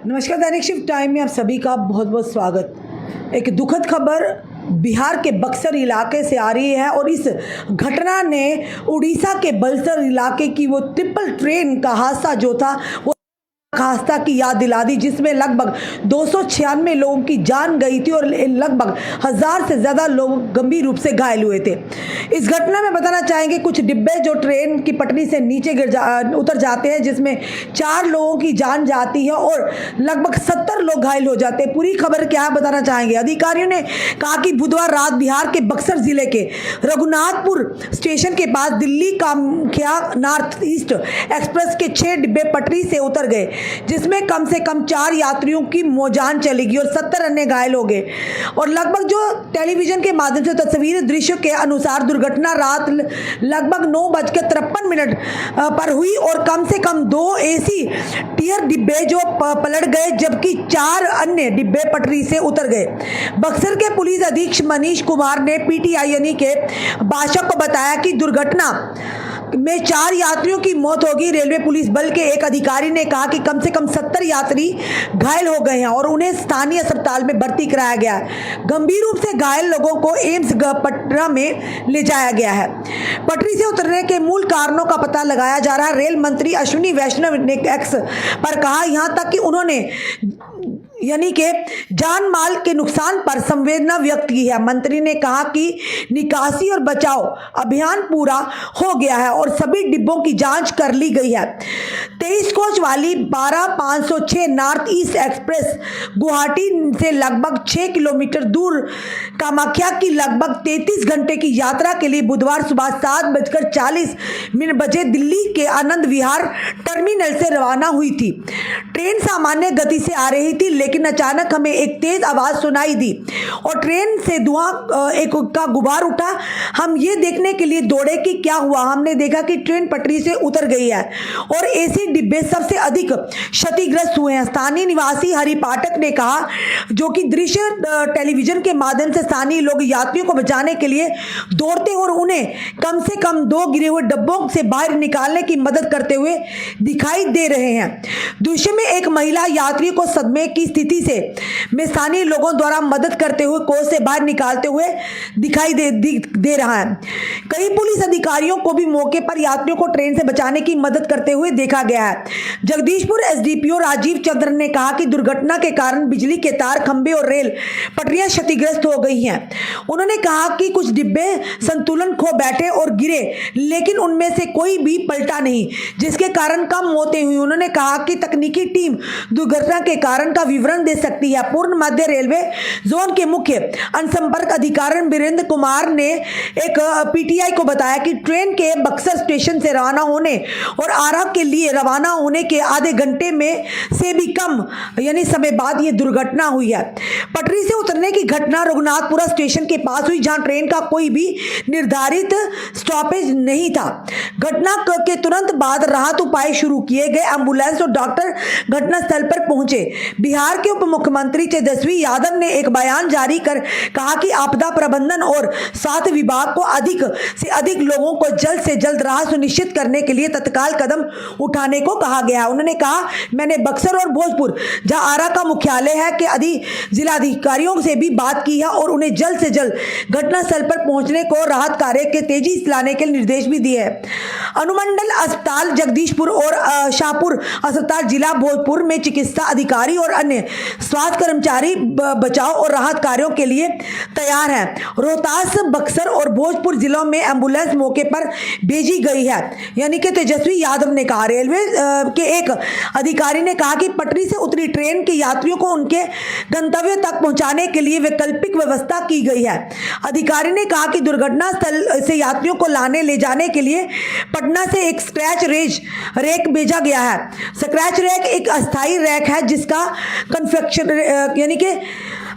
नमस्कार, दैनिक shift time में आप सभी का बहुत बहुत स्वागत। एक दुखद खबर बिहार के बक्सर इलाके से आ रही है और इस घटना ने उड़ीसा के बलसर इलाके की वो ट्रिपल ट्रेन का हादसा जो था वो हादसा की याद दिला दी, जिसमें लगभग 296 लोगों की जान गई थी और लगभग 1000 से ज़्यादा लोग गंभीर रूप से घायल हुए थे। इस घटना में बताना चाहेंगे कुछ डिब्बे जो ट्रेन की पटरी से नीचे उतर जाते हैं, जिसमें 4 लोगों की जान जाती है और लगभग 70 लोग घायल हो जाते हैं। पूरी खबर क्या है बताना चाहेंगे। अधिकारियों ने कहा कि बुधवार रात बिहार के बक्सर जिले के रघुनाथपुर स्टेशन के पास Delhi Kamakhya north east express के 6 डिब्बे पटरी से उतर गए, जिसमें कम से कम 4 यात्रियों की जान चली गई और 70 अन्य घायल हो गए। और लगभग जो टेलीविजन के माध्यम से तस्वीर दृश्यों के अनुसार दुर्घटना रात लगभग 9:53 पर हुई और कम से कम 2 एसी टियर डिब्बे जो पलट गए, जबकि 4 अन्य डिब्बे पटरी से उतर गए। बक्सर के पुलिस अधीक्षक मनीष कुमार ने पीटीआई यानी के भाषा को बताया कि दुर्घटना में 4 यात्रियों की मौत होगी। रेलवे पुलिस बल के एक अधिकारी ने कहा कि कम से कम 70 यात्री घायल हो गए हैं और उन्हें स्थानीय अस्पताल में भर्ती कराया गया है। गंभीर रूप से घायल लोगों को एम्स पटना में ले जाया गया है। पटरी से उतरने के मूल कारणों का पता लगाया जा रहा है। रेल मंत्री अश्विनी वैष्णव ने एक्स पर कहा, यहां तक कि उन्होंने यानी कि जान माल के नुकसान पर संवेदना व्यक्त की है। मंत्री ने कहा कि निकासी और बचाव अभियान पूरा हो गया है और सभी डिब्बों की जांच कर ली गई है। 23 कोच वाली 12506 नॉर्थ ईस्ट एक्सप्रेस गुवाहाटी से लगभग 6 किलोमीटर दूर कामाख्या की लगभग 33 घंटे की यात्रा के लिए बुधवार सुबह 7:40 बजे दिल्ली के आनंद विहार टर्मिनल से रवाना हुई थी। ट्रेन सामान्य गति से आ रही थी, लेकिन अचानक हमें एक तेज आवाज सुनाई दी और ट्रेन से धुआं का गुबार उठा। हम ये देखने के लिए दौड़े कि क्या हुआ। हमने देखा कि ट्रेन पटरी से उतर गई है और एसी डिब्बे सबसे अधिक क्षतिग्रस्त हुए हैं। स्थानीय निवासी हरि पाठक ने कहा, जो कि दृश्य टेलीविजन के माध्यम से स्थानीय लोग यात्रियों को बचाने के लिए दौड़ते और उन्हें कम से कम 2 गिरे हुए डब्बों से बाहर निकालने की मदद करते हुए दिखाई दे रहे हैं। दृश्य में एक महिला यात्री को सदमे की स्थिति से में स्थानीय लोगों द्वारा मदद करते हुए कोच से बाहर निकालते हुए दिखाई दे रहा है। कई पुलिस अधिकारियों को भी मौके पर यात्रियों को ट्रेन से बचाने की मदद करते हुए देखा गया है। जगदीशपुर एसडीपीओ राजीव चंद्र ने कहा कि दुर्घटना के कारण बिजली के तार, खंभे और रेल पटरियां क्षतिग्रस्त हो गई हैं। उन्होंने कहा कि कुछ डिब्बे संतुलन खो बैठे और गिरे, लेकिन उनमें से कोई भी पलटा नहीं, जिसके कारण कम मौतें हुई। उन्होंने कहा कि तकनीकी टीम दुर्घटना के कारण का विवरण दे सकती है। पूर्व मध्य रेलवे जोन के मुख्य अनसंपर्क अधिकारी वीरेंद्र कुमार ने एक पीटीआई को बताया कि ट्रेन के बक्सर स्टेशन से रवाना होने और आरा के लिए रवाना होने के आधे घंटे में से भी कम यानी समय बाद ये दुर्घटना हुई है। पटरी से उतरने की घटना रघुनाथपुरा स्टेशन के पास हुई, जहां ट्रेन का कोई भी निर्धारित स्टॉपेज नहीं था। घटना के तुरंत बाद राहत उपाय शुरू किए गए। एम्बुलेंस और डॉक्टर घटनास्थल पर पहुंचे। बिहार के उप मुख्यमंत्री तेजस्वी यादव ने एक बयान जारी कर कहा कि आपदा प्रबंधन और स्वास्थ्य विभाग को अधिक से अधिक लोगों को जल्द से जल्द राहत सुनिश्चित करने के लिए तत्काल कदम उठाने को कहा गया है। उन्होंने कहा, मैंने बक्सर और भोजपुर, जहां आरा का मुख्यालय है, के जिलाधिकारियों से भी बात की है और उन्हें जल्द से जल्द घटनास्थल पर पहुंचने को राहत कार्य के तेजी से लाने के निर्देश भी दिए हैं। अनुमंडल अस्पताल जगदीशपुर और शाहपुर अस्पताल जिला भोजपुर में चिकित्सा अधिकारी और अन्य स्वास्थ्य कर्मचारी बचाव और राहत कार्यों के लिए तैयार हैं। रोहतास, बक्सर और भोजपुर जिलों में एम्बुलेंस मौके पर भेजी गई है, यानी कि तेजस्वी यादव ने कहा। रेलवे के एक अधिकारी ने कहा कि पटरी से उतरी ट्रेन के यात्रियों को उनके गंतव्य तक पहुंचाने के लिए वैकल्पिक व्यवस्था की गई है। अधिकारी ने कहा कि दुर्घटना स्थल से यात्रियों को लाने ले जाने के लिए पटना से एक स्क्रैच रैक भेजा गया है। स्क्रैच रैक एक अस्थायी रैक है जिसका कन्फेक्शन यानी कि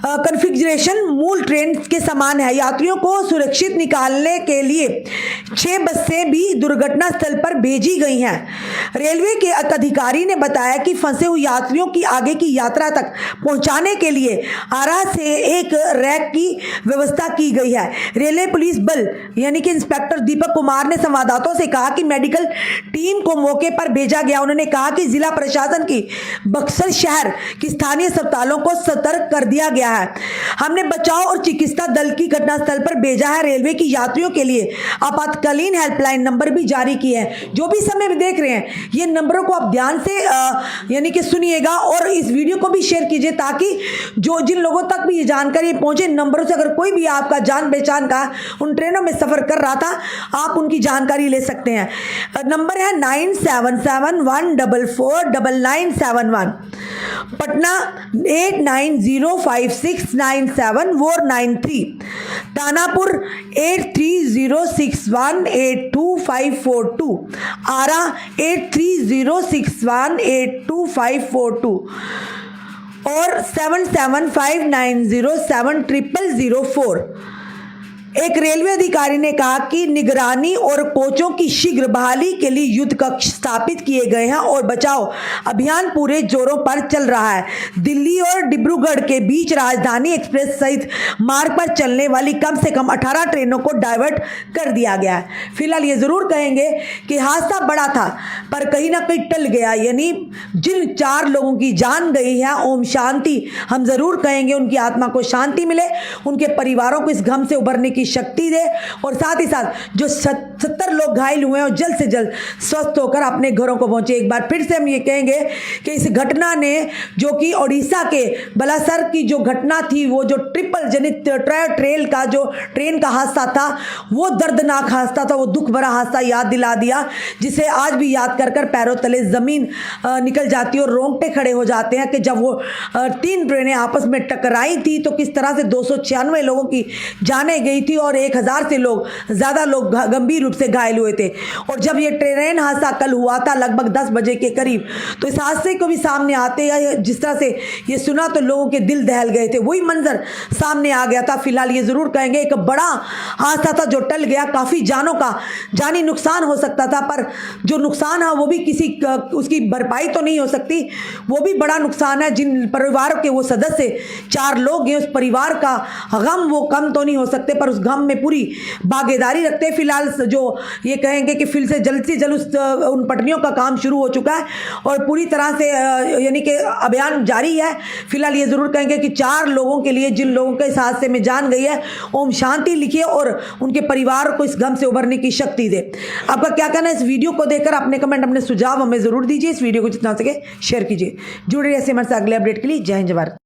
कॉन्फ़िगरेशन मूल ट्रेन के समान है। यात्रियों को सुरक्षित निकालने के लिए 6 बसें भी दुर्घटना स्थल पर भेजी गई हैं। रेलवे के एक अधिकारी ने बताया कि फंसे हुए यात्रियों की आगे की यात्रा तक पहुंचाने के लिए आरा से एक रैक की व्यवस्था की गई है। रेलवे पुलिस बल यानी कि इंस्पेक्टर दीपक कुमार ने संवाददाताओं से कहा कि मेडिकल टीम को मौके पर भेजा गया। उन्होंने कहा कि जिला प्रशासन की बक्सर शहर की स्थानीय अस्पतालों को सतर्क कर दिया गया है। हमने बचाव और चिकित्सा दल की घटनास्थल पर भेजा है। रेलवे की यात्रियों के लिए आपातकालीन हेल्पलाइन नंबर भी जारी किए हैं। जो भी समय में देख रहे हैं, ये नंबरों को आप ध्यान से यानी कि सुनिएगा और इस वीडियो को भी शेयर कीजिए ताकि जो जिन लोगों तक भी ये जानकारी पहुंचे। नंबरों से अगर कोई भी आपका जान पहचान का उन ट्रेनों में सफर कर रहा था, आप उनकी जानकारी ले सकते हैं। नंबर है 9771449971, पटना 8905697493, दानापुर 8306182542, आरा 8306182542 और 7759070004। एक रेलवे अधिकारी ने कहा कि निगरानी और कोचों की शीघ्र बहाली के लिए युद्ध कक्ष स्थापित किए गए हैं और बचाव अभियान पूरे जोरों पर चल रहा है। दिल्ली और डिब्रूगढ़ के बीच राजधानी एक्सप्रेस सहित मार्ग पर चलने वाली कम से कम 18 ट्रेनों को डाइवर्ट कर दिया गया है। फिलहाल ये जरूर कहेंगे कि हादसा बड़ा था पर कहीं ना कहीं टल गया, यानी जिन 4 लोगों की जान गई है, ओम शांति हम जरूर कहेंगे, उनकी आत्मा को शांति मिले, उनके परिवारों को इस गम से उभरने की शक्ति दे और साथ ही साथ जो 70 लोग घायल हुए हैं और जल्द से जल्द स्वस्थ होकर अपने घरों को पहुंचे। एक बार फिर से हम ये कहेंगे कि इस घटना ने, जो कि ओडिशा के बलासर की जो घटना थी, वो जो ट्रिपल जनित ट्रेल का जो ट्रेन का हादसा था, वो दर्दनाक हादसा था, वो दुख भरा हादसा याद दिला दिया, जिसे आज भी याद कर कर पैरों तले जमीन निकल जाती है और रोंगटे खड़े हो जाते हैं कि जब वो 3 ट्रेनें आपस में टकराई थी तो किस तरह से 296 लोगों की जानें गई थी और 1000 से ज़्यादा लोग गंभीर रूप से घायल हुए थे। और जब ये ट्रेन हादसा कल हुआ था लगभग 10 बजे के करीब, तो इस हादसे को भी सामने आते हैं, जिस तरह से ये सुना तो लोगों के दिल दहल गए थे, वही मंजर सामने आ गया था। फिलहाल ये ज़रूर कहेंगे एक बड़ा हादसा था जो टल गया, काफ़ी जानों का जानी नुकसान हो सकता था, पर जो नुकसान है वो भी किसी उसकी भरपाई तो नहीं हो सकती, वो भी बड़ा नुकसान है। जिन परिवार के वो सदस्य 4 लोग हैं, उस परिवार का गम वो कम तो नहीं हो सकते, पर उस गम में पूरी भागीदारी रखते हैं। फिलहाल जो ये कहेंगे कि फिर से जल्द उन पटरियों का काम शुरू हो चुका है और पूरी तरह से यानी कि अभियान जारी है। फिलहाल ये जरूर कहेंगे कि 4 लोगों के लिए, जिन लोगों के इस हादसे में जान गई है, ओम शांति लिखिए और उनके परिवार को इस गम से उभरने की शक्ति दे। आपका क्या कहना है इस वीडियो को देखकर? अपने कमेंट, अपने सुझाव हमें जरूर दीजिए। इस वीडियो को जितना हो सके शेयर कीजिए। जुड़े रहिए हमारे साथ अगले अपडेट के लिए। जय हिंद, जय भारत।